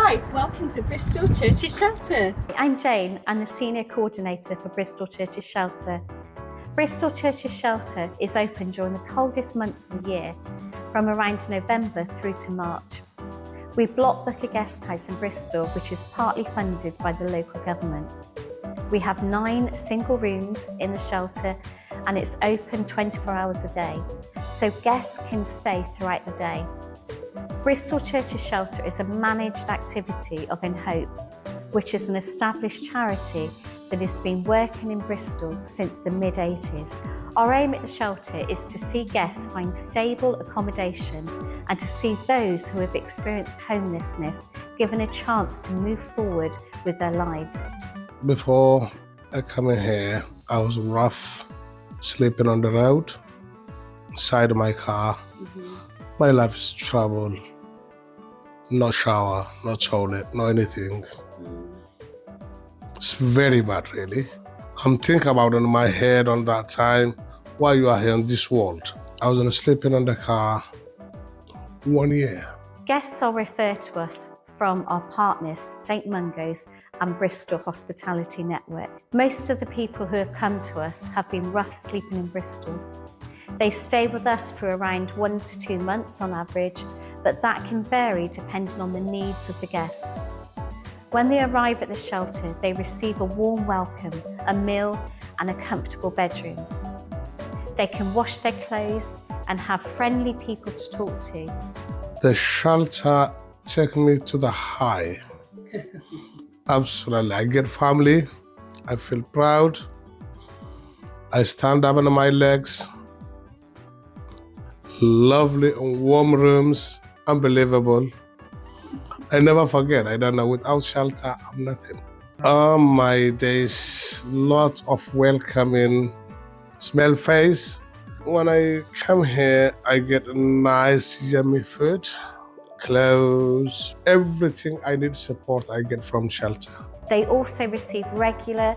Hi, welcome to Bristol Churches Shelter. I'm Jane, I'm the Senior Coordinator for Bristol Churches Shelter. Bristol Churches Shelter is open during the coldest months of the year, from around November through to March. We block book a guest house in Bristol, which is partly funded by the local government. We have 9 single rooms in the shelter and it's open 24 hours a day, so guests can stay throughout the day. Bristol Churches Shelter is a managed activity of In Hope, which is an established charity that has been working in Bristol since the mid-80s. Our aim at the shelter is to see guests find stable accommodation and to see those who have experienced homelessness given a chance to move forward with their lives. Before I come in here, I was rough, sleeping on the road, inside of my car. My life is trouble. No shower, no toilet, no anything. It's very bad, really. I'm thinking about it in my head on that time, why you are here in this world. I was sleeping in the car 1 year. Guests are referred to us from our partners, St Mungo's and Bristol Hospitality Network. Most of the people who have come to us have been rough sleeping in Bristol. They stay with us for around 1 to 2 months on average, but that can vary depending on the needs of the guests. When they arrive at the shelter, they receive a warm welcome, a meal and a comfortable bedroom. They can wash their clothes and have friendly people to talk to. The shelter took me to the high. Absolutely. I get family. I feel proud. I stand up on my legs. Lovely and warm rooms. Unbelievable. I never forget. I don't know. Without shelter, I'm nothing. On my days, lot of welcoming smell face. When I come here, I get nice, yummy food, clothes, everything I need support I get from shelter. They also receive regular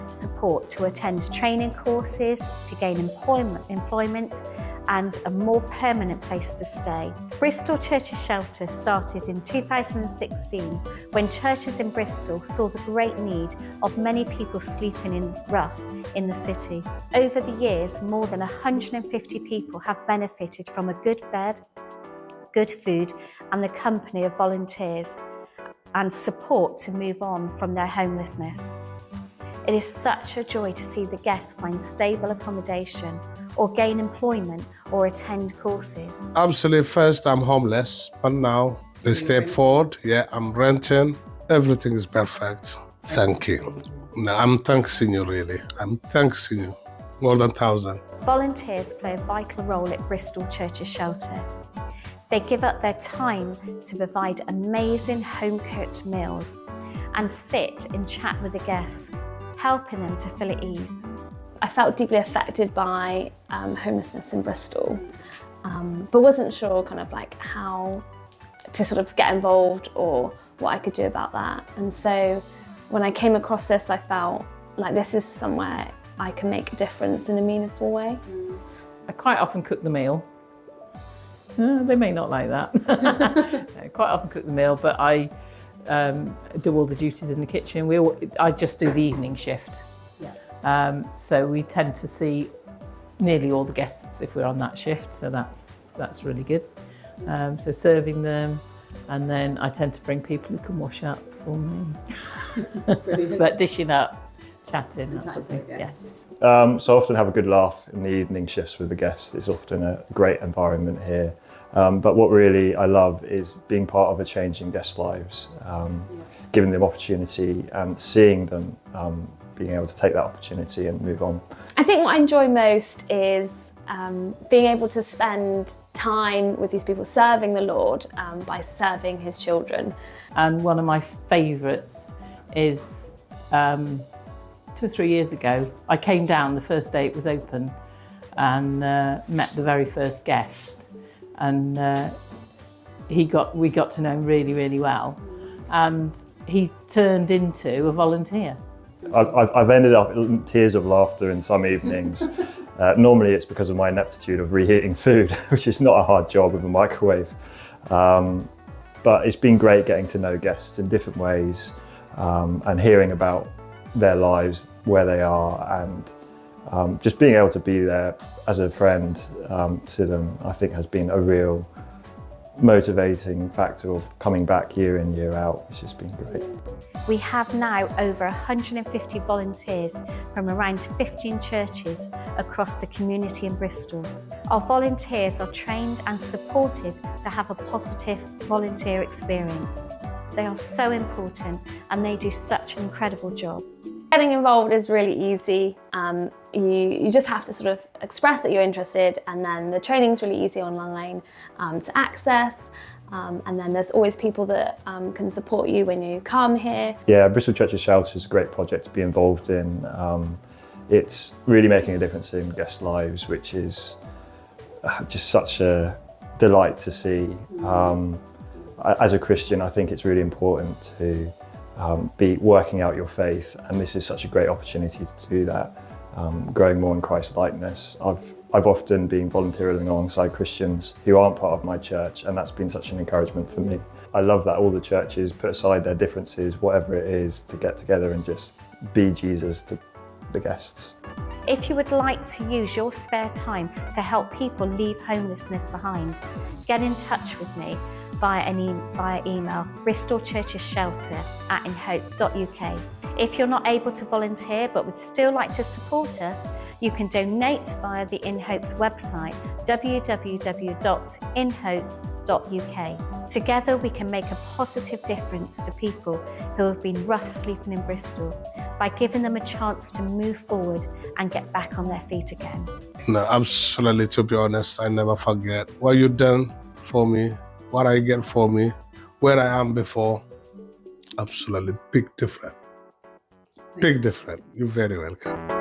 support to attend training courses, to gain employment and a more permanent place to stay. Bristol Churches Shelter started in 2016 when churches in Bristol saw the great need of many people sleeping in rough in the city. Over the years, more than 150 people have benefited from a good bed, good food and the company of volunteers and support to move on from their homelessness. It is such a joy to see the guests find stable accommodation or gain employment or attend courses. Absolutely, first I'm homeless, but now they step forward. Yeah, I'm renting. Everything is perfect. Thank you. No, I'm thanking you, really. I'm thanking you. More than 1,000. Volunteers play a vital role at Bristol Churches Shelter. They give up their time to provide amazing home-cooked meals and sit and chat with the guests, helping them to feel at ease. I felt deeply affected by homelessness in Bristol, but wasn't sure kind of like how to sort of get involved or what I could do about that. And so when I came across this, I felt like this is somewhere I can make a difference in a meaningful way. I quite often cook the meal. They may not like that. I quite often cook the meal, but I do all the duties in the kitchen. I just do the evening shift. So we tend to see nearly all the guests if we're on that shift, so that's really good. So serving them, and then I tend to bring people who can wash up for me. But dishing up, chatting, that sort of thing, yes. So I often have a good laugh in the evening shifts with the guests. It's often a great environment here. But what really I love is being part of a change in guests' lives, giving them opportunity and seeing them being able to take that opportunity and move on. I think what I enjoy most is being able to spend time with these people serving the Lord by serving his children. And one of my favourites is 2 or 3 years ago, I came down the first day it was open and met the very first guest. And we got to know him really, really well. And he turned into a volunteer. I've ended up in tears of laughter in some evenings. Normally it's because of my ineptitude of reheating food, which is not a hard job with a microwave. But it's been great getting to know guests in different ways and hearing about their lives, where they are, and just being able to be there as a friend to them, I think has been a real motivating factor of coming back year in, year out, which has been great. We have now over 150 volunteers from around 15 churches across the community in Bristol. Our volunteers are trained and supported to have a positive volunteer experience. They are so important and they do such an incredible job. Getting involved is really easy. You just have to sort of express that you're interested, and then the training's really easy online to access. And then there's always people that can support you when you come here. Yeah, Bristol Churches Shelter is a great project to be involved in. It's really making a difference in guests' lives, which is just such a delight to see. As a Christian, I think it's really important to be working out your faith, and this is such a great opportunity to do that, growing more in Christ likeness. I've often been volunteering alongside Christians who aren't part of my church, and that's been such an encouragement for me. I love that all the churches put aside their differences, whatever it is, to get together and just be Jesus to the guests. If you would like to use your spare time to help people leave homelessness behind, get in touch with me via email, bristolchurchesshelter@inhope.uk. If you're not able to volunteer but would still like to support us, you can donate via the InHope's website, www.inhope.uk. Together we can make a positive difference to people who have been rough sleeping in Bristol by giving them a chance to move forward and get back on their feet again. No, absolutely, to be honest, I never forget what you've done for me, what I get for me, where I am before. Absolutely big difference. Big difference. You're very welcome.